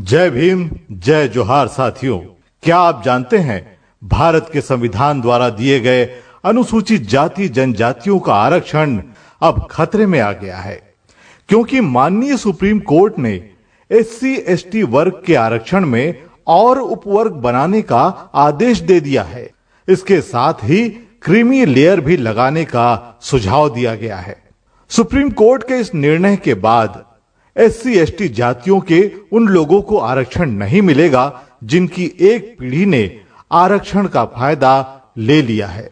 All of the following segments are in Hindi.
जय भीम, जय जोहार साथियों। क्या आप जानते हैं भारत के संविधान द्वारा दिए गए अनुसूचित जाति जनजातियों का आरक्षण अब खतरे में आ गया है, क्योंकि माननीय सुप्रीम कोर्ट ने एससी एसटी वर्ग के आरक्षण में और उपवर्ग बनाने का आदेश दे दिया है। इसके साथ ही क्रीमी लेयर भी लगाने का सुझाव दिया गया है। सुप्रीम कोर्ट के इस निर्णय के बाद एससी एसटी जातियों के उन लोगों को आरक्षण नहीं मिलेगा जिनकी एक पीढ़ी ने आरक्षण का फायदा ले लिया है।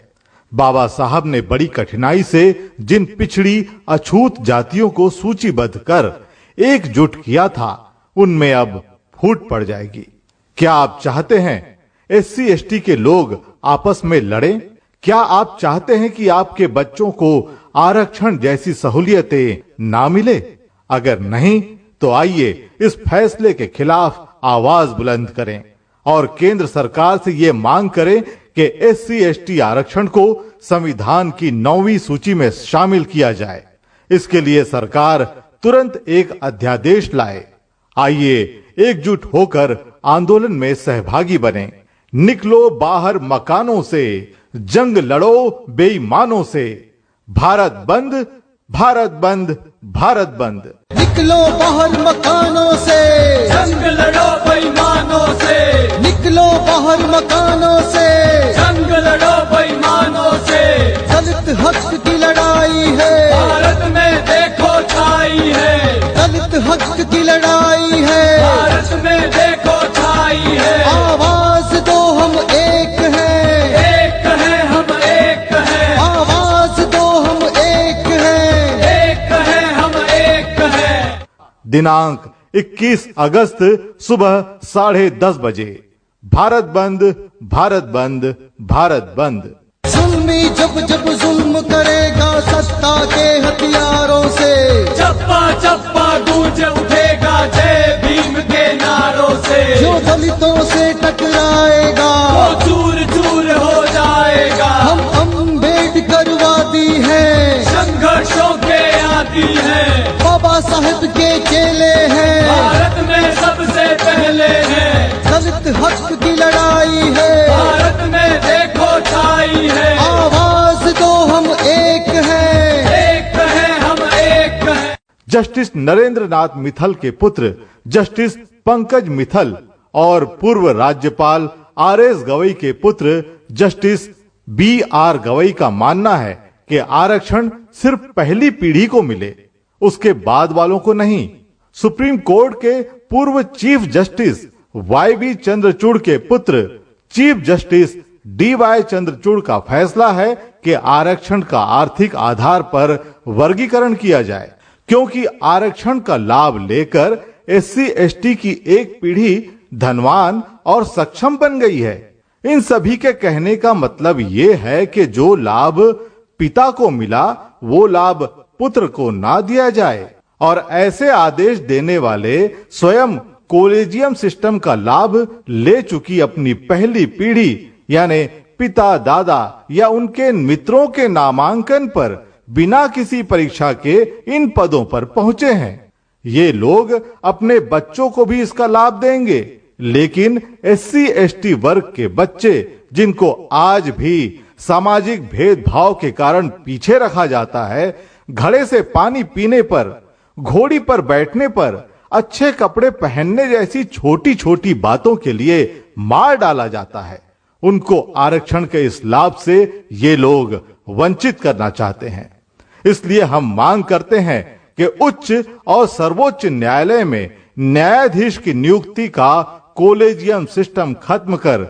बाबा साहब ने बड़ी कठिनाई से जिन पिछड़ी अछूत जातियों को सूचीबद्ध कर एकजुट किया था, उनमें अब फूट पड़ जाएगी। क्या आप चाहते हैं एससी एसटी के लोग आपस में लड़ें? क्या आप चाहते हैं कि आपके बच्चों को आरक्षण जैसी सहूलियतें ना मिले? अगर नहीं तो आइए इस फैसले के खिलाफ आवाज बुलंद करें और केंद्र सरकार से ये मांग करें कि एससी एसटी आरक्षण को संविधान की 9वीं सूची में शामिल किया जाए। इसके लिए सरकार तुरंत एक अध्यादेश लाए। आइए एकजुट होकर आंदोलन में सहभागी बने। निकलो बाहर मकानों से, जंग लड़ो बेईमानों से। भारत बंद, भारत बंद, भारत बंद। निकलो बाहर मकानों से, जंग लड़ो बेईमानों से। निकलो बाहर मकानों से, जंग लड़ो बेईमानों से। दलित हक की लड़ाई है, भारत में देखो छाई है। दलित हक की लड़ाई है, भारत में देखो छाई है। आवाज दो हम एक हैं, एक है हम एक है। आवाज दो हम एक हैं, एक है हम एक है। दिनांक 21 अगस्त सुबह 10:30 बजे। भारत बंद, भारत बंद, भारत बंद। जुल्मी जब जब जुल्म करेगा सत्ता के हथियारों से, चप्पा चप्पा गूंज उठेगा जय भीम के नारों से। जो दलितों से टकराएगा वो चूर चूर हो जाएगा। हम अम्बेडकरवादी हैं, संघर्षों के आदी हैं। बाबा साहेब के चेले हैं, भारत में सबसे पहले हैं। दलित हक की लड़ाई है, भारत में देखो छाई है। आवाज दो हम एक हैं, एक है हम एक है। जस्टिस नरेंद्र नाथ मित्तल के पुत्र जस्टिस पंकज मित्तल और पूर्व राज्यपाल आरएस गवई के पुत्र जस्टिस बीआर गवई का मानना है कि आरक्षण सिर्फ पहली पीढ़ी को मिले, उसके बाद वालों को नहीं। सुप्रीम कोर्ट के पूर्व चीफ जस्टिस वाईबी चंद्रचूड़ के पुत्र चीफ जस्टिस डीवाई चंद्रचूड़ का फैसला है कि आरक्षण का आर्थिक आधार पर वर्गीकरण किया जाए, क्योंकि आरक्षण का लाभ लेकर एससी एसटी की एक पीढ़ी धनवान और सक्षम बन गई है। इन सभी के कहने का मतलब ये है कि जो लाभ पिता को मिला वो लाभ पुत्र को ना दिया जाए, और ऐसे आदेश देने वाले स्वयं कॉलेजियम सिस्टम का लाभ ले चुकी अपनी पहली पीढ़ी यानी पिता दादा या उनके मित्रों के नामांकन पर बिना किसी परीक्षा के इन पदों पर पहुंचे हैं। ये लोग अपने बच्चों को भी इसका लाभ देंगे, लेकिन एससी एसटी वर्ग के बच्चे जिनको आज भी सामाजिक भेदभाव के कारण पीछे रखा जाता है, घड़े से पानी पीने पर, घोड़ी पर बैठने पर, अच्छे कपड़े पहनने जैसी छोटी छोटी बातों के लिए मार डाला जाता है, उनको आरक्षण के इस लाभ से ये लोग वंचित करना चाहते हैं। इसलिए हम मांग करते हैं कि उच्च और सर्वोच्च न्यायालय में न्यायाधीश की नियुक्ति का कॉलेजियम सिस्टम खत्म कर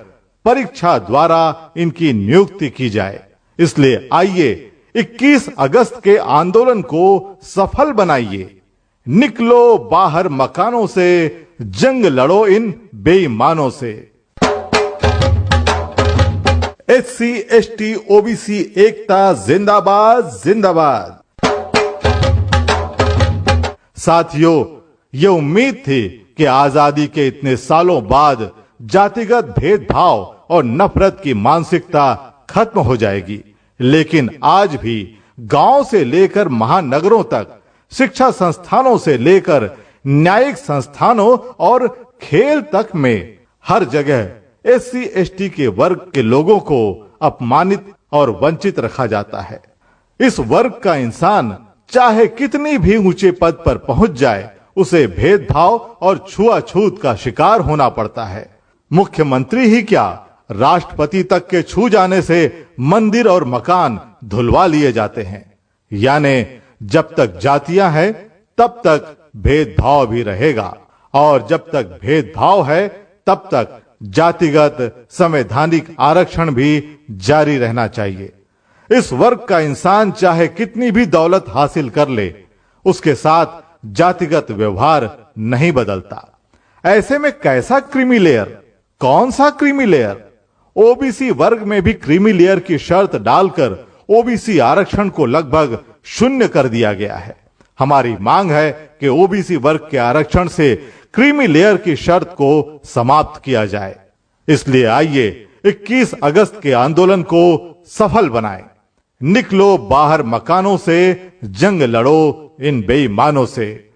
परीक्षा द्वारा इनकी नियुक्ति की जाए। इसलिए आइए 21 अगस्त के आंदोलन को सफल बनाइए। निकलो बाहर मकानों से, जंग लड़ो इन बेईमानों से। एससी एसटी ओबीसी एकता जिंदाबाद, जिंदाबाद। साथियों, ये उम्मीद थी कि आजादी के इतने सालों बाद जातिगत भेदभाव और नफरत की मानसिकता खत्म हो जाएगी, लेकिन आज भी गांव से लेकर महानगरों तक, शिक्षा संस्थानों से लेकर न्यायिक संस्थानों और खेल तक में हर जगह एससी एसटी के वर्ग के लोगों को अपमानित और वंचित रखा जाता है। इस वर्ग का इंसान चाहे कितनी भी ऊंचे पद पर पहुंच जाए, उसे भेदभाव और छुआछूत का शिकार होना पड़ता है। मुख्यमंत्री ही क्या, राष्ट्रपति तक के छू जाने से मंदिर और मकान धुलवा लिए जाते हैं। यानी जब तक जातियां हैं तब तक भेदभाव भी रहेगा, और जब तक भेदभाव है तब तक जातिगत संवैधानिक आरक्षण भी जारी रहना चाहिए। इस वर्ग का इंसान चाहे कितनी भी दौलत हासिल कर ले, उसके साथ जातिगत व्यवहार नहीं बदलता। ऐसे में कैसा क्रीमी लेयर, कौन सा क्रीमी लेयर? ओबीसी वर्ग में भी क्रीमी लेयर की शर्त डालकर ओबीसी आरक्षण को लगभग शून्य कर दिया गया है। हमारी मांग है कि ओबीसी वर्ग के आरक्षण से क्रीमी लेयर की शर्त को समाप्त किया जाए। इसलिए आइए 21 अगस्त के आंदोलन को सफल बनाएं। निकलो बाहर मकानों से, जंग लड़ो इन बेईमानों से।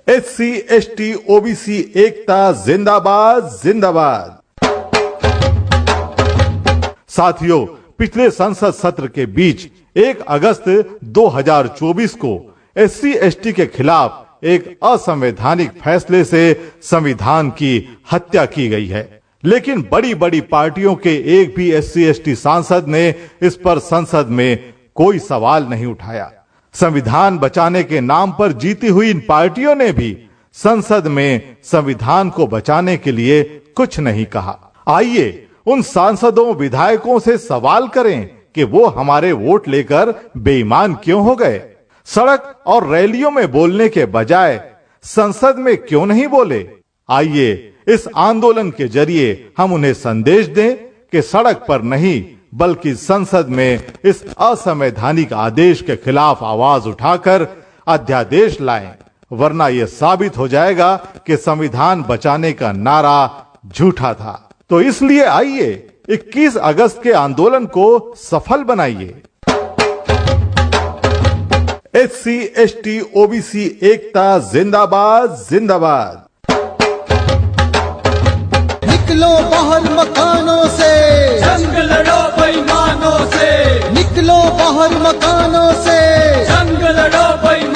एससी एसटी ओबीसी एकता जिंदाबाद जिंदाबाद। साथियों, पिछले संसद सत्र के बीच 1 अगस्त 2024 को एससी एसटी के खिलाफ एक असंवैधानिक फैसले से संविधान की हत्या की गई है। लेकिन बड़ी बड़ी पार्टियों के एक भी एससी एसटी सांसद ने इस पर संसद में कोई सवाल नहीं उठाया। संविधान बचाने के नाम पर जीती हुई इन पार्टियों ने भी संसद में संविधान को बचाने के लिए कुछ नहीं कहा। आइए उन सांसदों विधायकों से सवाल करें कि वो हमारे वोट लेकर बेईमान क्यों हो गए। सड़क और रैलियों में बोलने के बजाय संसद में क्यों नहीं बोले। आइए इस आंदोलन के जरिए हम उन्हें संदेश दें कि सड़क पर नहीं बल्कि संसद में इस असंवैधानिक आदेश के खिलाफ आवाज उठाकर अध्यादेश लाएं, वरना यह साबित हो जाएगा कि संविधान बचाने का नारा झूठा था। तो इसलिए आइए 21 अगस्त के आंदोलन को सफल बनाइए। एससी एसटी ओबीसी एकता जिंदाबाद जिंदाबाद। निकलो बाहर मकानों से, जंग लड़ो बेईमानों से, निकलो बाहर मकानों से, जंग लड़ो बेईमानों